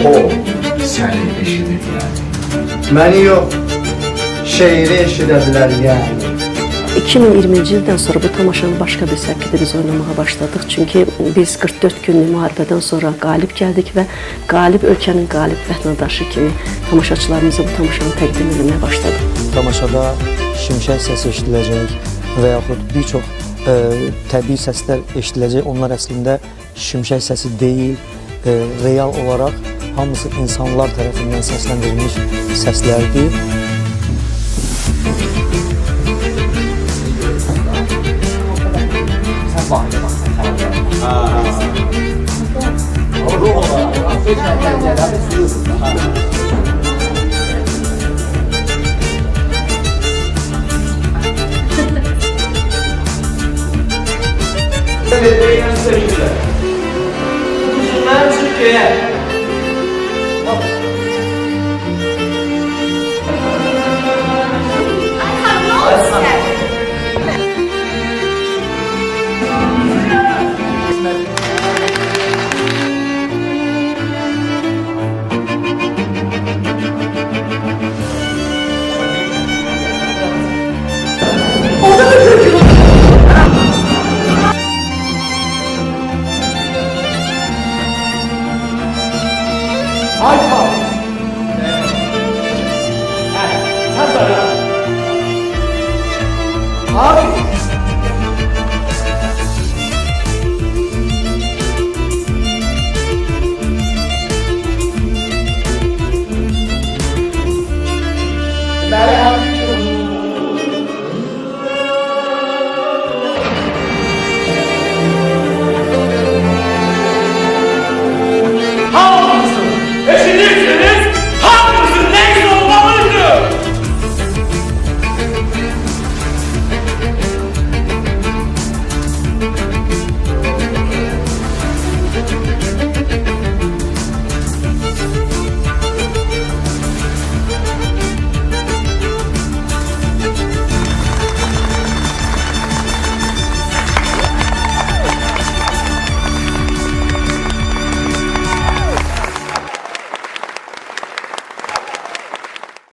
O seni eşidir yani. Məni yox, şeiri eşidədilər yəni. 2020-ci ildən sonra bu tamaşanın başqa bir səkidə biz oynamağa başladıq. Çünki biz 44 günlük müharibədən sonra qalib gəldik və qalib ölkənin qalib vətəndaşı kimi tamaşaçılarımıza bu tamaşanı təqdim etməyə başladıq. Tamaşada şimşək səsi eşidiləcək və yaxud bir çox təbii səslər eşidiləcək. Onlar əslində şimşək səsi deyil, real olaraq hamısı insanlar tərəfindən səsləndirilmiş səslərdir. Sen de